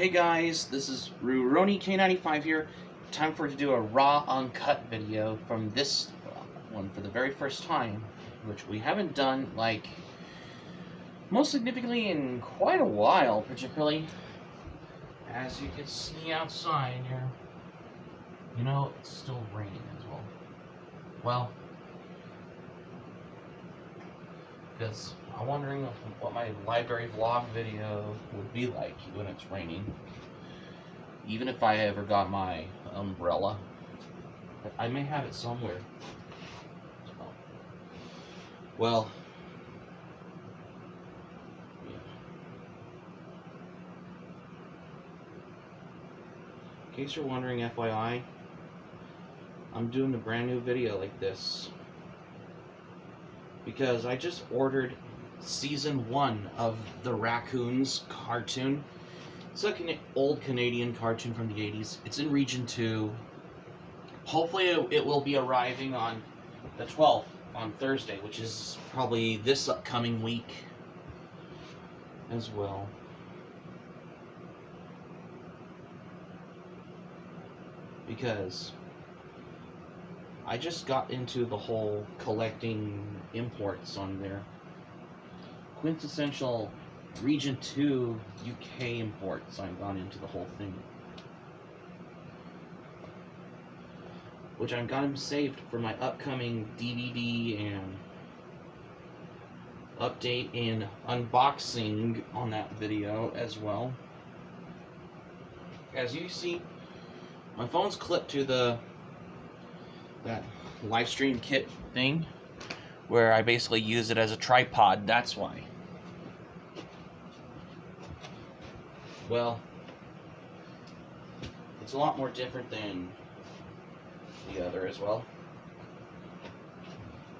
Hey guys, this is Rurouni K95 here. Time for to do a raw uncut video from this one for the very first time, which we haven't done like most significantly in quite a while, particularly as you can see outside here. You know, it's still raining as well. Well, because I'm wondering what my library vlog video would be like when it's raining. Even if I ever got my umbrella. I may have it somewhere. Well, yeah. In case you're wondering, FYI, I'm doing a brand new video like this because I just ordered season 1 of the Raccoons cartoon. It's like an old Canadian cartoon from the 80s. It's in Region 2. Hopefully it will be arriving on the 12th, on Thursday, which is probably this upcoming week as well. Because I just got into the whole collecting imports on there. Quintessential Region 2 UK imports. I've gone into the whole thing. Which I've got them saved for my upcoming DVD and update and unboxing on that video as well. As you see, my phone's clipped to that live stream kit thing where I basically use it as a tripod. That's why. Well, it's a lot more different than the other as well.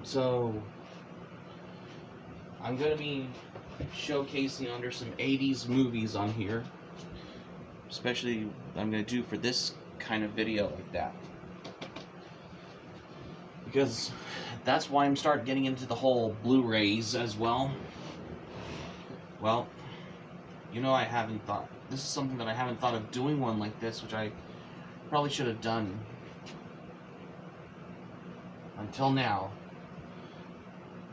So I'm going to be showcasing under some 80s movies on here. Especially I'm going to do for this kind of video like that. Because that's why I'm starting getting into the whole Blu-rays as well. Well, you know, I haven't thought, this is something that I haven't thought of doing one like this, which I probably should have done until now.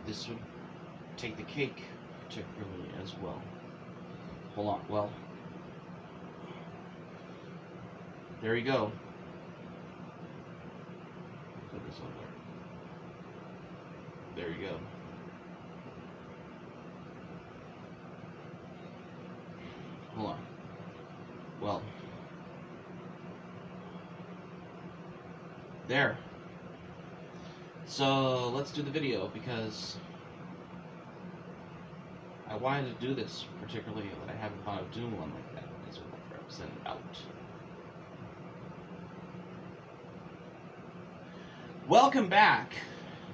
This would take the cake, particularly as well. Hold on, well, there you go. Put this on there. There you go. Hold on. Well, there. So let's do the video because I wanted to do this particularly, but I haven't thought of doing one like that as well for send it out. Welcome back.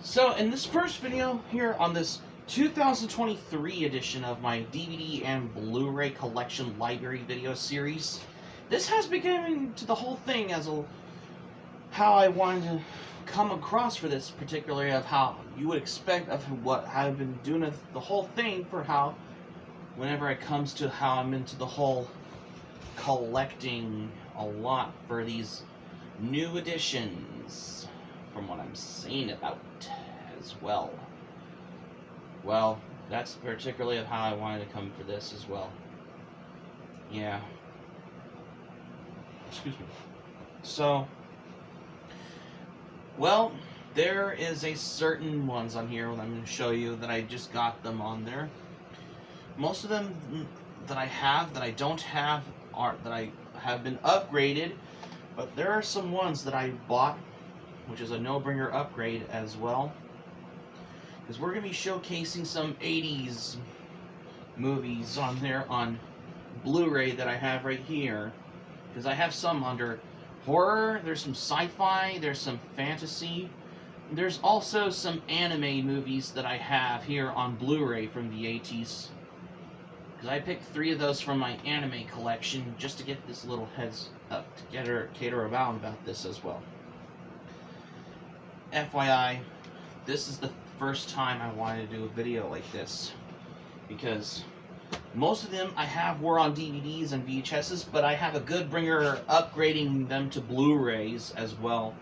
So in this first video here on this 2023 edition of my DVD and Blu Ray Collection library video series, this has become to the whole thing as how I wanted to come across for this, particularly of how you would expect of what I've been doing the whole thing for how whenever it comes to how I'm into the whole collecting a lot for these new editions from what I'm seeing about as well. Well, that's particularly of how I wanted to come for this as well. Yeah. Excuse me. So, well, there is a certain ones on here that I'm going to show you that I just got them on there. Most of them that I have, that I don't have, are that I have been upgraded, but there are some ones that I bought, which is a no-brainer upgrade as well. Because we're going to be showcasing some 80s movies on there on Blu-ray that I have right here. Because I have some under horror, there's some sci-fi, there's some fantasy. There's also some anime movies that I have here on Blu-ray from the 80s. Because I picked 3 of those from my anime collection just to get this little heads up to cater around about this as well. FYI, this is the first time I wanted to do a video like this because Most of them I have were on DVDs and VHSs, but I have a good bringer upgrading them to Blu-rays as well.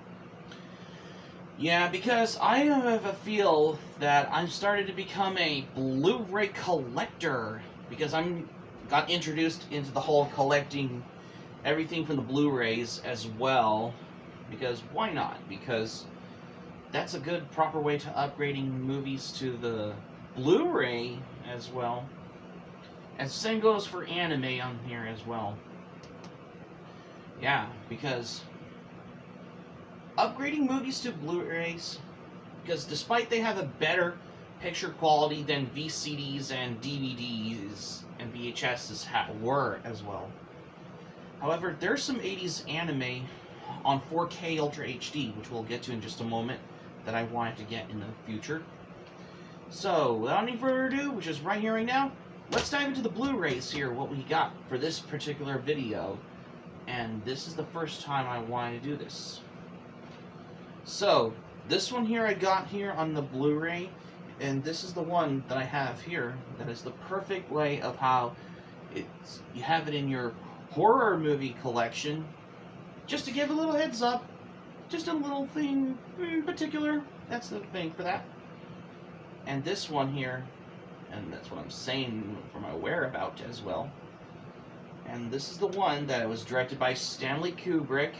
Yeah, because I have a feel that I'm starting to become a Blu Ray collector, because I'm got introduced into the whole collecting everything from the Blu-rays as well. Because why not? Because that's a good proper way to upgrading movies to the Blu-ray as well. And same goes for anime on here as well. Yeah, because upgrading movies to Blu-rays, because despite they have a better picture quality than VCDs and DVDs and VHSs were as well. However, there's some 80s anime on 4K Ultra HD, which we'll get to in just a moment, that I wanted to get in the future. So, without any further ado, which is right here, right now, let's dive into the Blu-rays here, what we got for this particular video. And this is the first time I wanted to do this. So, this one here I got here on the Blu-ray, and this is the one that I have here that is the perfect way of how you have it in your horror movie collection. Just to give a little heads up, just a little thing in particular, that's the thing for that. And this one here, and that's what I'm saying for my whereabout as well. And this is the one that was directed by Stanley Kubrick,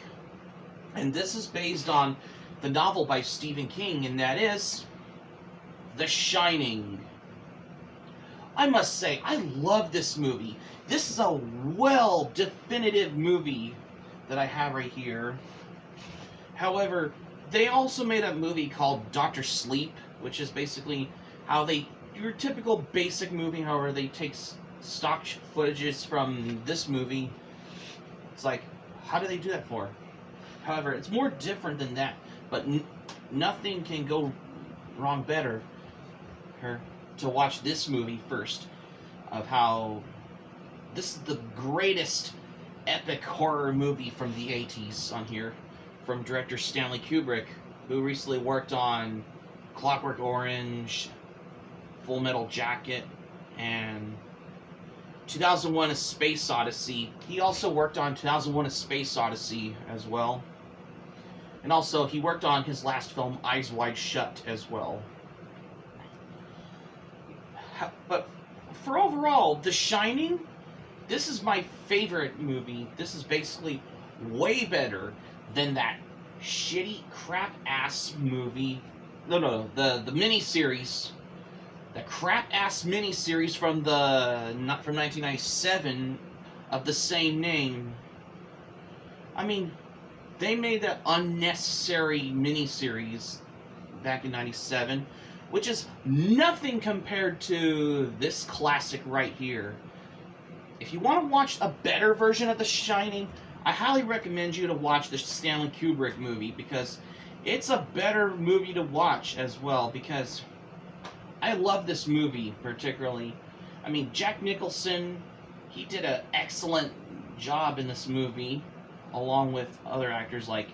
and this is based on the novel by Stephen King, and that is The Shining. I must say, I love this movie. This is a definitive movie that I have right here. However, they also made a movie called Dr. Sleep, which is basically how your typical basic movie, however, they take stock footages from this movie. It's like, how do they do that for? However, it's more different than that. But nothing can go wrong better to watch this movie first, of how this is the greatest epic horror movie from the 80s on here, from director Stanley Kubrick, who recently worked on Clockwork Orange, Full Metal Jacket, and 2001: A Space Odyssey. He also worked on 2001: A Space Odyssey as well. And also, he worked on his last film, Eyes Wide Shut, as well. But for overall, The Shining, this is my favorite movie. This is basically way better than that shitty crap-ass movie. No, the miniseries. The crap-ass miniseries from 1997 of the same name. I mean, they made that unnecessary miniseries back in '97, which is nothing compared to this classic right here. If you want to watch a better version of The Shining, I highly recommend you to watch the Stanley Kubrick movie, because it's a better movie to watch as well, because I love this movie particularly. I mean, Jack Nicholson, he did an excellent job in this movie, along with other actors like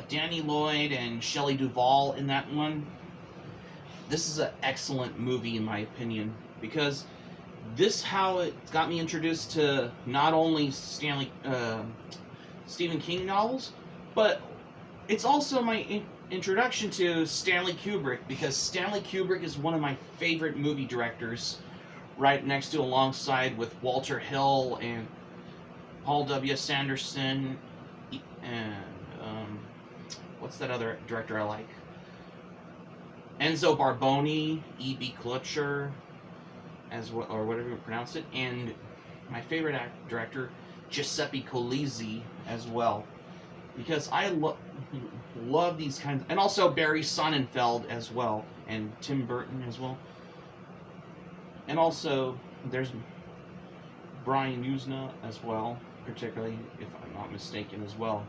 Danny Lloyd and Shelley Duvall in that one. This is an excellent movie in my opinion, because this how it got me introduced to not only Stephen King novels, but it's also my introduction to Stanley Kubrick, because Stanley Kubrick is one of my favorite movie directors, right next to alongside with Walter Hill and Paul W. Sanderson, and what's that other director I like? Enzo Barboni, E.B. Klutcher, or whatever you pronounce it, and my favorite director, Giuseppe Colizzi, as well, because I love these kinds, and also Barry Sonnenfeld as well, and Tim Burton as well, and also there's Brian Usna as well, particularly, if I'm not mistaken, as well.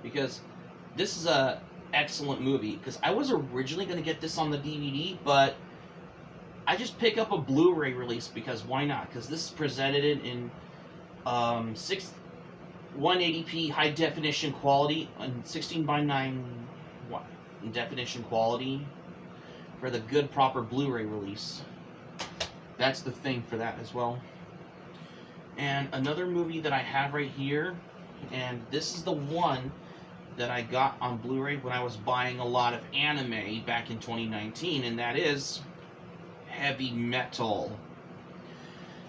Because this is a excellent movie, because I was originally going to get this on the DVD, but I just pick up a Blu-ray release, because why not? Because this is presented in 180p high definition quality and 16:9 definition quality for the good proper Blu-ray release. That's the thing for that as well. And another movie that I have right here, and this is the one that I got on Blu-ray when I was buying a lot of anime back in 2019, and that is Heavy Metal.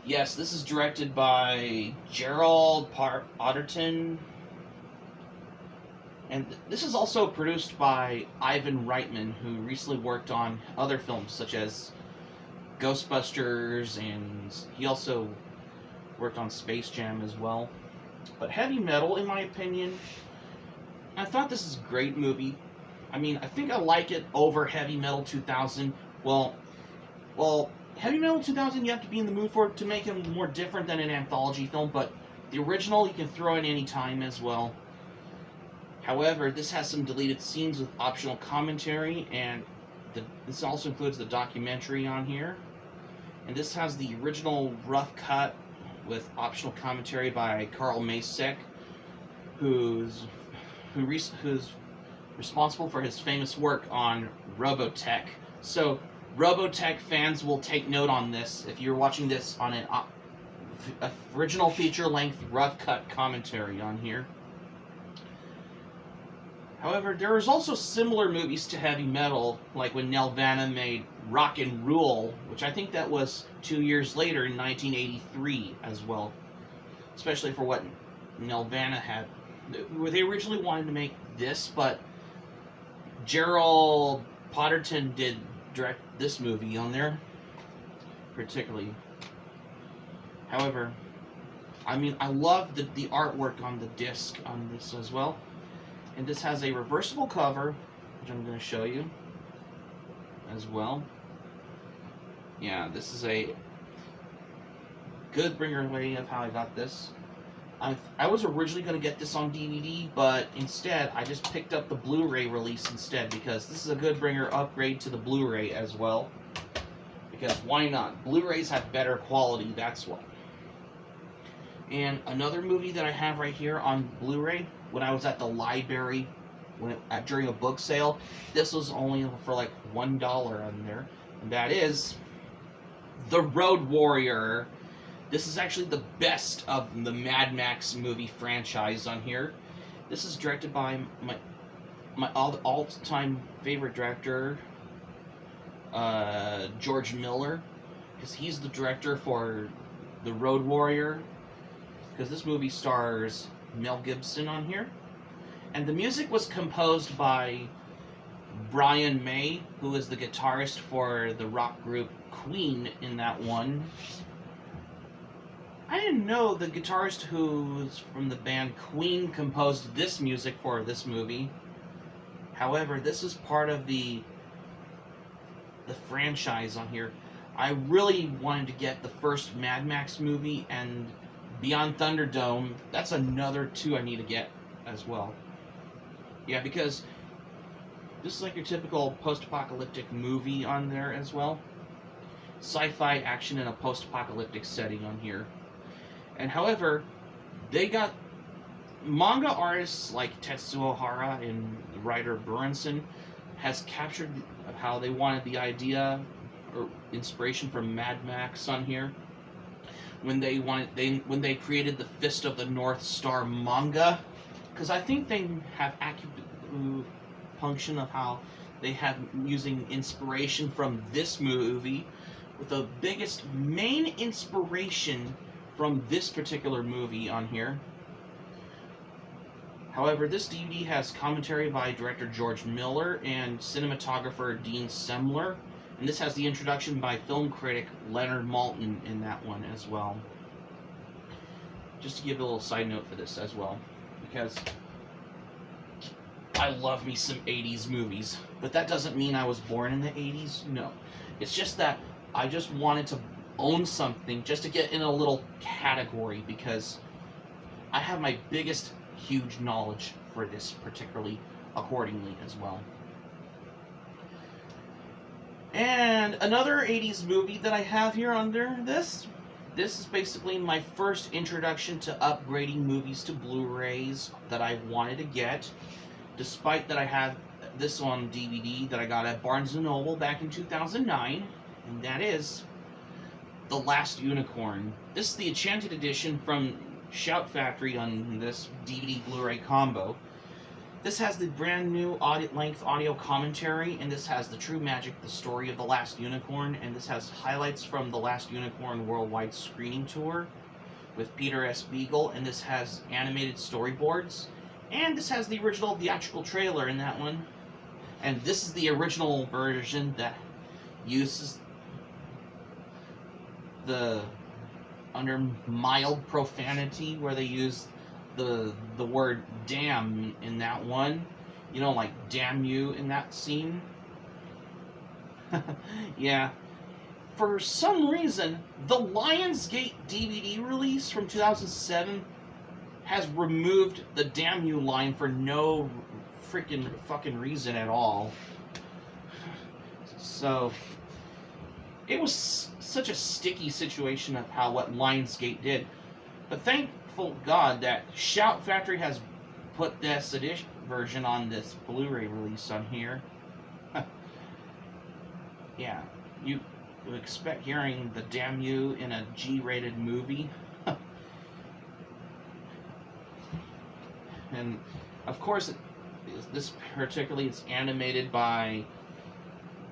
Yes, this is directed by Gerald Otterton, and this is also produced by Ivan Reitman, who recently worked on other films such as Ghostbusters, and he also worked on Space Jam as well. But Heavy Metal, in my opinion, I thought this is a great movie. I mean, I think I like it over Heavy Metal 2000. Well, Heavy Metal 2000 you have to be in the mood for it to make it more different than an anthology film, but the original you can throw in any time as well. However, this has some deleted scenes with optional commentary, and this also includes the documentary on here. And this has the original rough cut with optional commentary by Carl Macek, who's responsible for his famous work on Robotech. So Robotech fans will take note on this if you're watching this on an original feature-length rough cut commentary on here. However, there is also similar movies to Heavy Metal, like when Nelvana made Rock and Rule, which I think that was 2 years later in 1983 as well. Especially for what Nelvana had. They originally wanted to make this, but Gerald Potterton did direct this movie on there, particularly. However, I mean, I love the artwork on the disc on this as well. And this has a reversible cover, which I'm going to show you as well. Yeah, this is a good bringer way of how I got this. I was originally going to get this on DVD, but instead I just picked up the Blu-ray release instead, because this is a good bringer upgrade to the Blu-ray as well. Because why not? Blu-rays have better quality, that's why. And another movie that I have right here on Blu-ray, when I was at the library during a book sale, this was only for like $1 on there, and that is The Road Warrior. This is actually the best of the Mad Max movie franchise on here. This is directed by my all-time favorite director, George Miller, because he's the director for The Road Warrior, because this movie stars Mel Gibson on here. And the music was composed by Brian May, who is the guitarist for the rock group Queen in that one. I didn't know the guitarist who's from the band Queen composed this music for this movie. However, this is part of the franchise on here. I really wanted to get the first Mad Max movie and Beyond Thunderdome. That's another two I need to get as well. Yeah, because this is like your typical post-apocalyptic movie on there as well. Sci-fi action in a post-apocalyptic setting on here. And however, they got manga artists like Tetsuo Hara and writer Burenson has captured how they wanted the idea or inspiration from Mad Max on here. When they created the Fist of the North Star manga, because I think they have acupuncture of how they have using inspiration from this movie, with the biggest main inspiration from this particular movie on here. However, this DVD has commentary by director George Miller and cinematographer Dean Semler. And this has the introduction by film critic Leonard Maltin in that one as well. Just to give a little side note for this as well, because I love me some 80s movies, but that doesn't mean I was born in the 80s, no. It's just that I just wanted to own something just to get in a little category, because I have my biggest huge knowledge for this particularly accordingly as well. And another 80s movie that I have here under this is basically my first introduction to upgrading movies to Blu-rays that I wanted to get, despite that I had this on DVD that I got at Barnes & Noble back in 2009, and that is The Last Unicorn. This is the Enchanted Edition from Shout Factory on this DVD Blu Ray combo. This has the brand new length audio commentary, and this has The True Magic, the story of The Last Unicorn, and this has highlights from The Last Unicorn Worldwide Screening Tour with Peter S. Beagle, and this has animated storyboards, and this has the original theatrical trailer in that one. And this is the original version that uses the under mild profanity, where they use the word damn in that one, you know, like damn you in that scene. Yeah, for some reason the Lionsgate DVD release from 2007 has removed the damn you line for no freaking fucking reason at all. So it was such a sticky situation of what Lionsgate did. But thankful God that Shout Factory has put this edition version on this Blu-ray release on here. Yeah, you would expect hearing the damn you in a G-rated movie. And of course, this particularly is animated by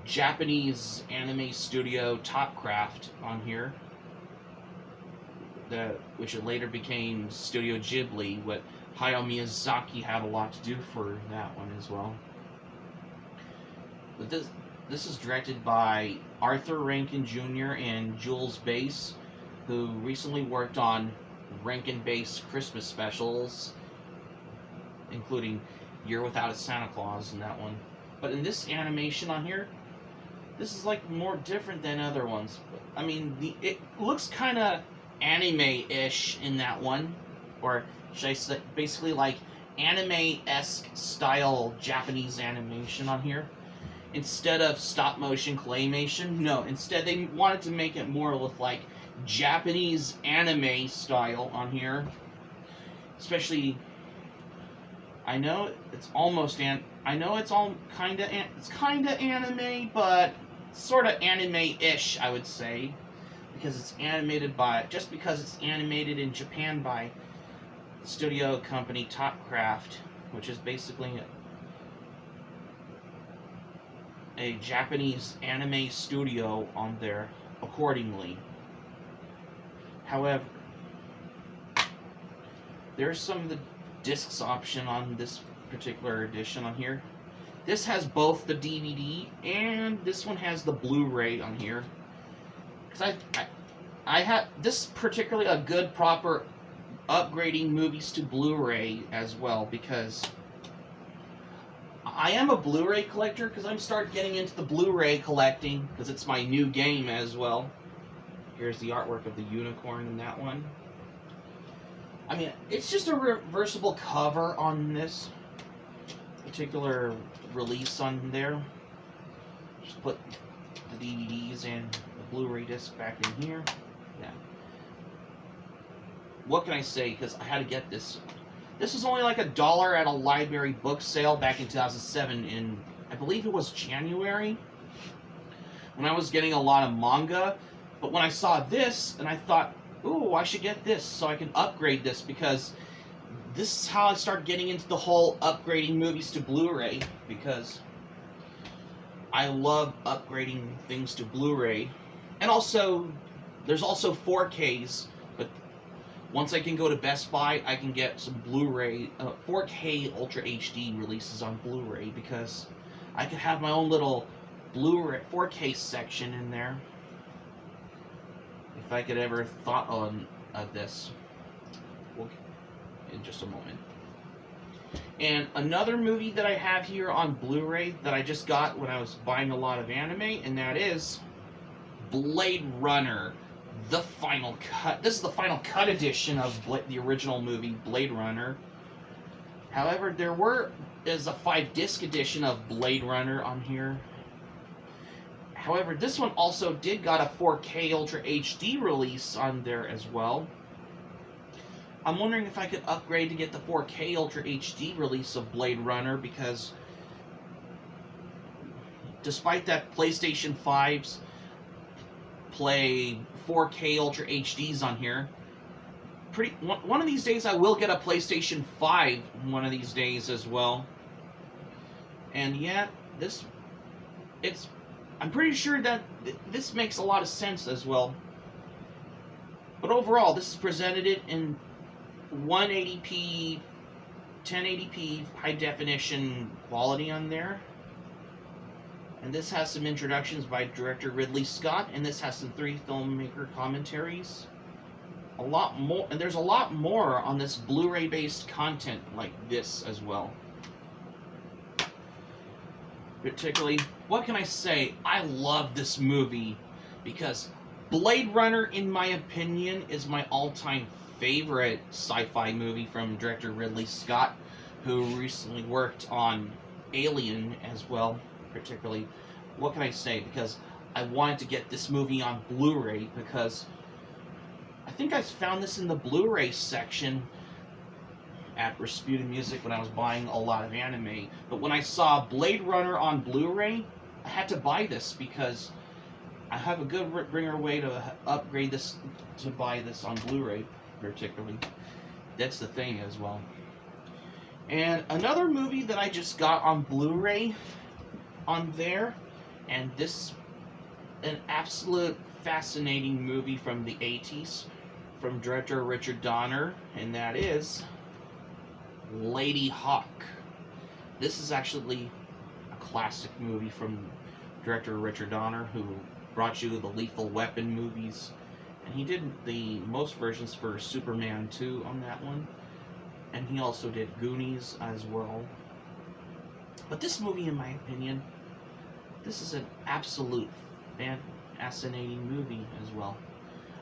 Japanese anime studio Topcraft on here, which it later became Studio Ghibli. What Hayao Miyazaki had a lot to do for that one as well. But this is directed by Arthur Rankin Jr. and Jules Bass, who recently worked on Rankin-Bass Christmas specials, including Year Without a Santa Claus in that one. But in this animation on here, this is like more different than other ones. I mean, it looks kind of anime-ish in that one, or should I say, basically like anime-esque style Japanese animation on here. Instead of stop-motion claymation, no, instead they wanted to make it more with like Japanese anime style on here. Especially, I know it's almost I know it's all it's kind of anime, but sort of anime-ish, I would say, because it's animated by, just because it's animated in Japan by studio company Topcraft, which is basically a Japanese anime studio on there accordingly. However, there's some of the discs option on this particular edition on here. This has both the DVD and this one has the Blu-ray on here. Because I have this particularly a good proper upgrading movies to Blu-ray as well, because I am a Blu-ray collector, because I'm starting getting into the Blu-ray collecting because it's my new game as well. Here's the artwork of the unicorn in that one. I mean, it's just a reversible cover on this particular release on there. Just put the DVDs and the Blu-ray disc back in here. Yeah. What can I say? Because I had to get this. This was only like $1 at a library book sale back in 2007 in, I believe it was January, when I was getting a lot of manga. But when I saw this, and I thought, ooh, I should get this so I can upgrade this, because this is how I started getting into the whole upgrading movies to Blu-ray, because I love upgrading things to Blu-ray. And also, there's also 4Ks, but once I can go to Best Buy, I can get some Blu-ray, 4K Ultra HD releases on Blu-ray, because I could have my own little Blu-ray 4K section in there. If I could ever thought on this. In just a moment. And another movie that I have here on Blu-ray that I just got when I was buying a lot of anime, and that is Blade Runner, the final cut. This is the final cut edition of the original movie Blade Runner. However, is a 5-disc edition of Blade Runner on here. However, this one also did got a 4K Ultra HD release on there as well. I'm wondering if I could upgrade to get the 4K Ultra HD release of Blade Runner, because despite that PlayStation 5's play 4K Ultra HDs on here. One of these days I will get a PlayStation 5 one of these days as well. And yeah, I'm pretty sure that this makes a lot of sense as well. But overall, this is presented it in 180p, 1080p, high definition quality on there. And this has some introductions by director Ridley Scott, and this has some 3 filmmaker commentaries. A lot more, and there's a lot more on this Blu-ray based content like this as well. Particularly, what can I say? I love this movie because Blade Runner, in my opinion, is my all-time favorite sci-fi movie from director Ridley Scott, who recently worked on Alien as well. Particularly, what can I say? Because I wanted to get this movie on Blu-ray because I think I found this in the Blu-ray section at Rasputin Music when I was buying a lot of anime. But when I saw Blade Runner on Blu-ray, I had to buy this because I have a good ringer way to upgrade this, to buy this on Blu-ray particularly. That's the thing as well. And another movie that I just got on Blu-ray on there, and this is an absolute fascinating movie from the 80s from director Richard Donner, and that is Lady Hawk. This is actually a classic movie from director Richard Donner, who brought you the Lethal Weapon movies, and he did the most versions for Superman 2 on that one, and he also did Goonies as well. But this movie, in my opinion, this is an absolute fascinating movie as well.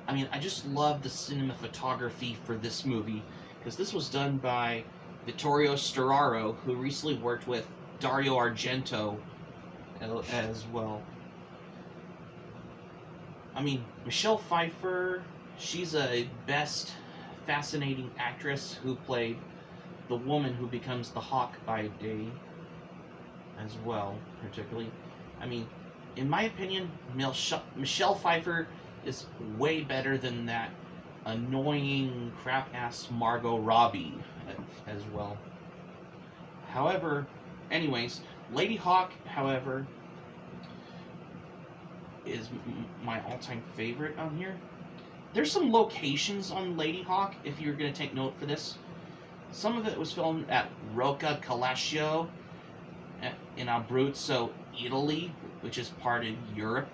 I mean, I just love the cinematography for this movie, because this was done by Vittorio Storaro, who recently worked with Dario Argento as well. I mean, Michelle Pfeiffer, she's a best fascinating actress who played the woman who becomes the Hawk by day as well, particularly. I mean, in my opinion, Michelle Pfeiffer is way better than that annoying crap-ass Margot Robbie as well. However, anyways, Lady Hawk, however, is my all-time favorite on here. There's some locations on Lady Hawk, if you're going to take note for this. Some of it was filmed at Rocca Calascio in Abruzzo, Italy, which is part of Europe.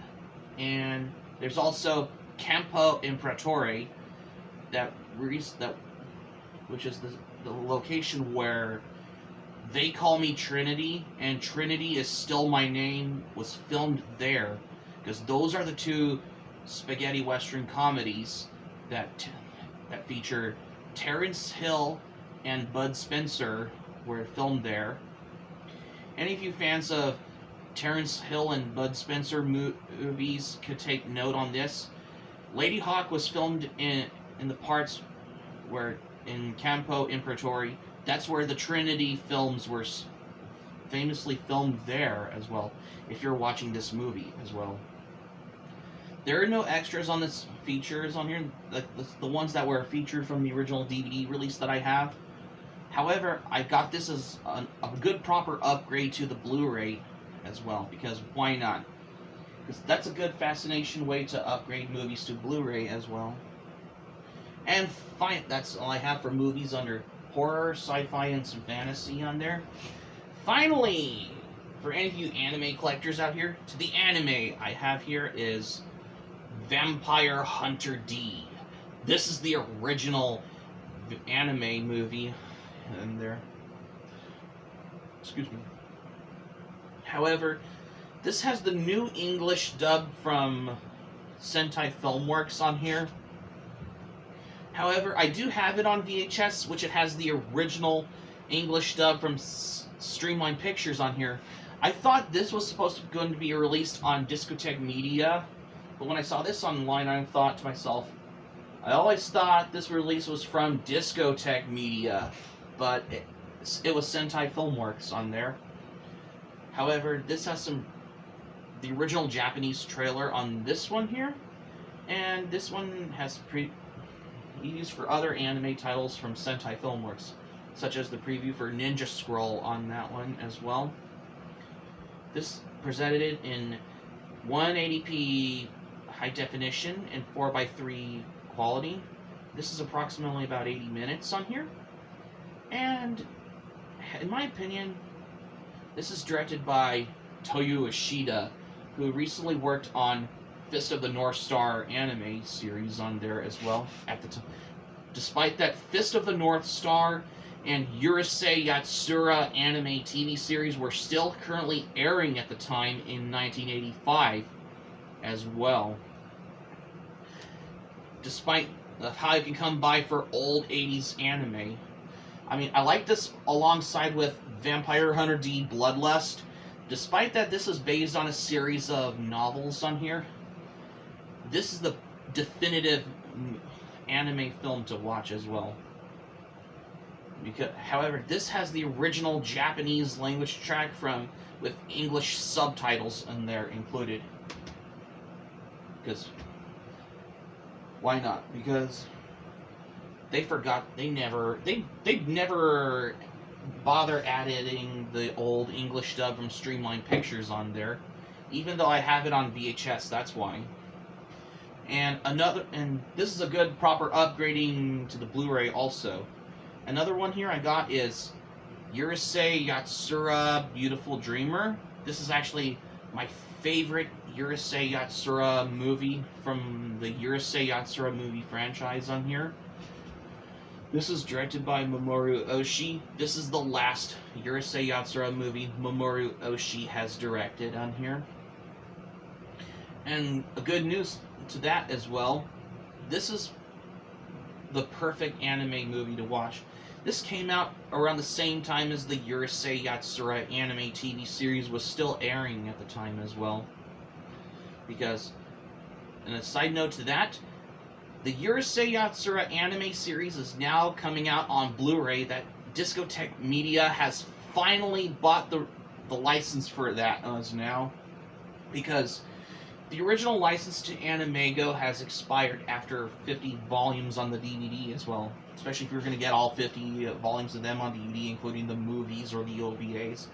And there's also Campo Imperatore, which is the location where They Call Me Trinity and Trinity Is Still My Name was filmed there, because those are the 2 spaghetti western comedies that feature Terence Hill and Bud Spencer were filmed there. Any of you fans of Terence Hill and Bud Spencer movies could take note on this. Lady Hawk was filmed in the parts where in Campo Imperatore. That's where the Trinity films were famously filmed there as well, if you're watching this movie as well. There are no extras on this features on here, the ones that were featured from the original DVD release that I have. However, I got this as a good proper upgrade to the Blu-ray as well, because why not? Because that's a good fascination way to upgrade movies to Blu-ray as well. And fine, that's all I have for movies under horror, sci-fi, and some fantasy on there. Finally, for any of you anime collectors out here, to the anime I have here is Vampire Hunter D. This is the original anime movie in there. Excuse me. However, this has the new English dub from Sentai Filmworks on here. However, I do have it on VHS, which it has the original English dub from Streamline Pictures on here. I thought this was going to be released on Discotek Media, but when I saw this online, I thought to myself, I always thought this release was from Discotek Media, but it was Sentai Filmworks on there. However, this has the original Japanese trailer on this one here, And this one has used for other anime titles from Sentai Filmworks, such as the preview for Ninja Scroll on that one as well. This presented it in 180p high definition and 4:3 quality. This is approximately about 80 minutes on here. And in my opinion, this is directed by Toyo Ishida, who recently worked on Fist of the North Star anime series on there as well at the time. Despite that, Fist of the North Star and Urusei Yatsura anime TV series were still currently airing at the time in 1985 as well. Despite how you can come by for old 80s anime. I mean, I like this alongside with Vampire Hunter D Bloodlust. Despite that this is based on a series of novels on here, this is the definitive anime film to watch as well. Because, however, this has the original Japanese language track with English subtitles in there included. Because why not? Because they never bother editing the old English dub from Streamline Pictures on there, even though I have it on VHS. That's why. And this is a good proper upgrading to the Blu-ray also. Another one here I got is Urusei Yatsura Beautiful Dreamer. This is actually my favorite Urusei Yatsura movie from the Urusei Yatsura movie franchise on here. This is directed by Mamoru Oshii. This is the last Urusei Yatsura movie Mamoru Oshii has directed on here. And a good news to that as well, this is the perfect anime movie to watch. This came out around the same time as the Urusei Yatsura anime TV series was still airing at the time as well. Because, and a side note to that, the Urusei Yatsura anime series is now coming out on Blu-ray. That Discotek Media has finally bought the license for that as now. Because the original license to Animego has expired after 50 volumes on the DVD as well. Especially if you're going to get all 50 volumes of them on DVD, including the movies or the OVAs.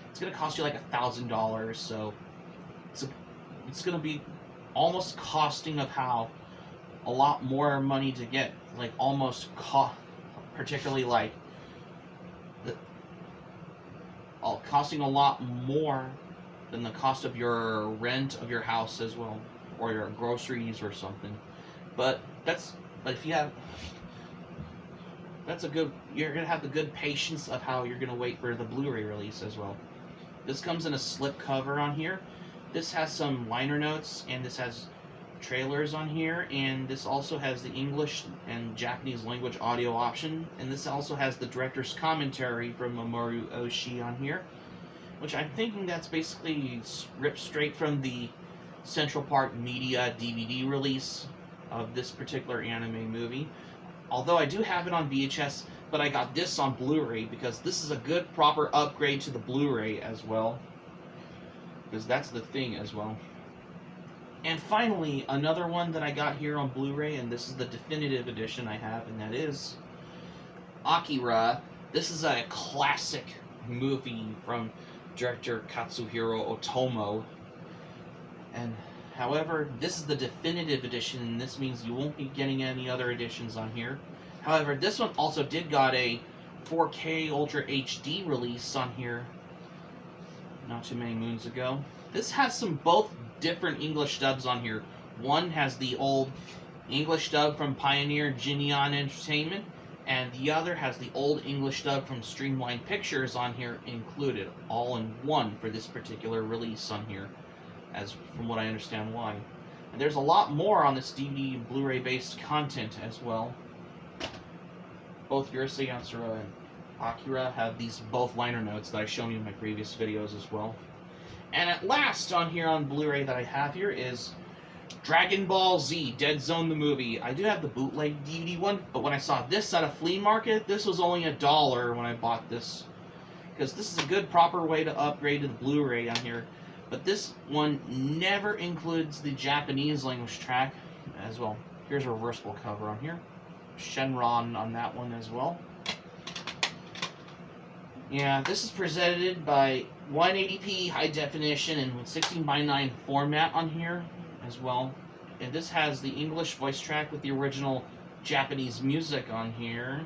It's going to cost you like $1,000, so it's going to be almost costing of how a lot more money to get, like almost particularly like costing a lot more than the cost of your rent of your house as well, or your groceries or something. But if you have, you're gonna have the good patience of how you're gonna wait for the Blu-ray release as well. This comes in a slip cover on here. This has some liner notes, and this has trailers on here, and this also has the English and Japanese language audio option, and this also has the director's commentary from Mamoru Oshii on here, which I'm thinking that's basically ripped straight from the Central Park Media DVD release of this particular anime movie. Although I do have it on VHS, but I got this on Blu-ray because this is a good proper upgrade to the Blu-ray as well. Because that's the thing as well. And finally, another one that I got here on Blu-ray, and this is the definitive edition I have, and that is Akira. This is a classic movie from director Katsuhiro Otomo. And however, this is the definitive edition, and this means you won't be getting any other editions on here. However, this one also did got a 4K Ultra HD release on here not too many moons ago. This has some both different English dubs on here. One has the old English dub from Pioneer Ginion Entertainment, and the other has the old English dub from Streamline Pictures on here included, all in one for this particular release on here, as from what I understand why. And there's a lot more on this DVD and Blu-ray based content as well. Both Urusei Yatsura and Akira have these both liner notes that I've shown you in my previous videos as well. And at last on here on Blu-ray that I have here is Dragon Ball Z Dead Zone the movie. I do have the bootleg DVD one, but when I saw this at a flea market, this was only $1 when I bought this. Because this is a good proper way to upgrade to the Blu-ray on here. But this one never includes the Japanese language track. as well. Here's a reversible cover on here. Shenron on that one as well. Yeah, this is presented by 180p high definition and 16:9 format on here as well. And this has the English voice track with the original Japanese music on here.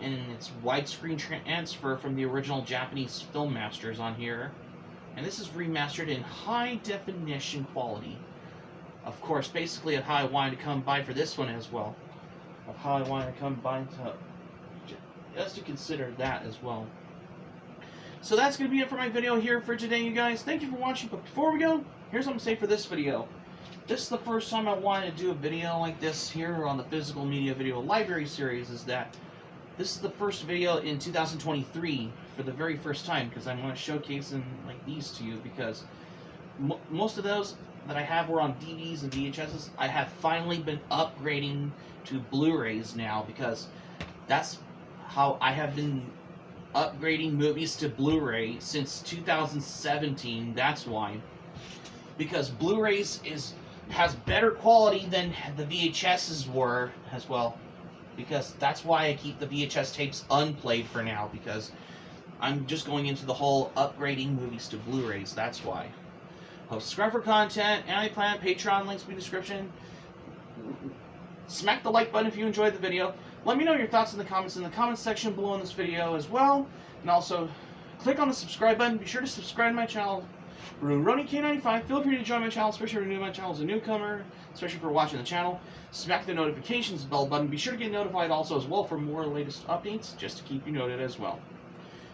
And it's widescreen transfer from the original Japanese film masters on here. And this is remastered in high definition quality. Of course, basically of how I wanted to come by for this one as well. Of how I wanted to come by to just to consider that as well. So that's going to be it for my video here for today, you guys. Thank you for watching. But before we go, here's what I'm going to say for this video. This is the first time I wanted to do a video like this here on the Physical Media Video Library series. Is that this is the first video in 2023 for the very first time, because I want to showcase them like these to you, because most of those that I have were on DVDs and VHSs. I have finally been upgrading to Blu-rays now, because that's how I have been upgrading movies to Blu-ray since 2017. That's why, because Blu-rays has better quality than the VHSs were as well. Because that's why I keep the VHS tapes unplayed for now, because I'm just going into the whole upgrading movies to Blu-rays. That's why. Subscribe for content, Anti-Planet, Patreon, links in the description. Smack the like button if you enjoyed the video. Let me know your thoughts in the comments section below in this video as well. And also, click on the subscribe button. Be sure to subscribe to my channel, RoniK95. Feel free to join my channel, especially if you're new to my channel as a newcomer, especially for watching the channel. Smack the notifications bell button. Be sure to get notified also as well for more latest updates, just to keep you noted as well.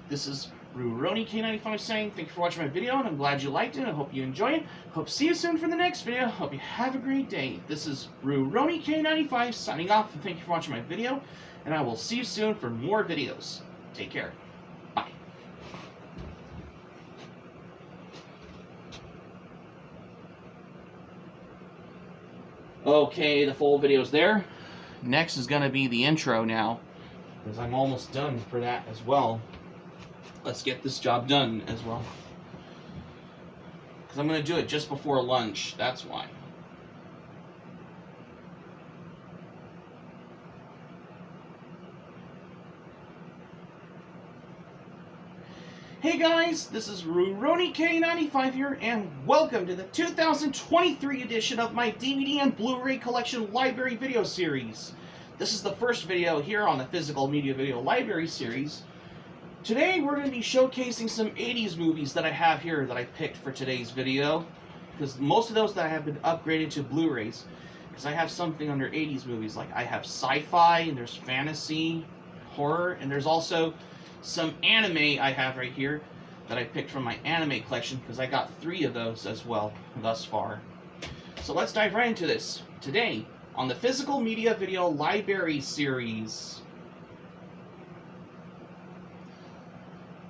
This is RoniK95 saying thank you for watching my video, and I'm glad you liked it. I hope you enjoy it. Hope to see you soon for the next video. Hope you have a great day. This is RoniK95 signing off, and thank you for watching my video, and I will see you soon for more videos. Take care. Bye. Okay, the full video's there. Next is going to be the intro now, because I'm almost done for that as well. Let's get this job done as well. Because I'm going to do it just before lunch, that's why. Hey guys, this is RoniK95 here, and welcome to the 2023 edition of my DVD and Blu Ray Collection Library video series. This is the first video here on the Physical Media Video Library series. Today we're going to be showcasing some 80s movies that I have here that I picked for today's video, because most of those that I have been upgraded to Blu-rays, because I have something under 80s movies, like I have sci-fi, and there's fantasy, horror, and there's also some anime I have right here that I picked from my anime collection, because I got 3 of those as well thus far. So let's dive right into this. Today, on the Physical Media Video Library series.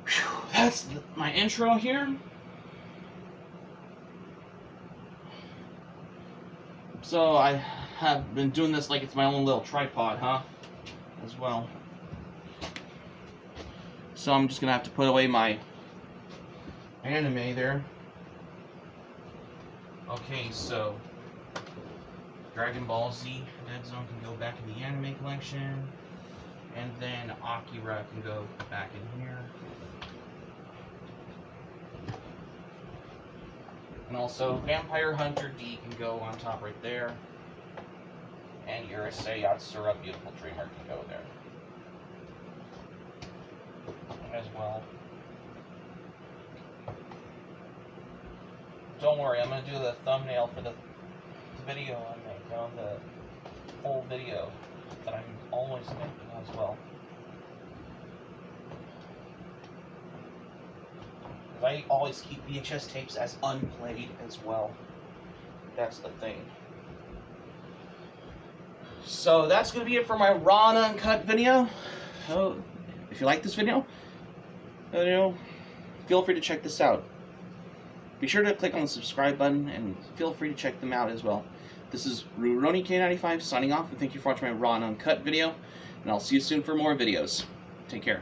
Whew, that's my intro here. So I have been doing this like it's my own little tripod, huh? As well. So I'm just going to have to put away my anime there. Okay, so Dragon Ball Z Dead Zone can go back in the anime collection. And then Akira can go back in here. And also Vampire Hunter D can go on top right there. And Urusei Yatsura Beautiful Dreamer can go there as well. Don't worry, I'm going to do the thumbnail for the video I make, on the full video that I'm always making as well. I always keep VHS tapes as unplayed as well. That's the thing. So that's going to be it for my raw and uncut video. So if you like this video, feel free to check this out. Be sure to click on the subscribe button and feel free to check them out as well. This is RoniK95 signing off, and thank you for watching my raw and uncut video, and I'll see you soon for more videos. Take care.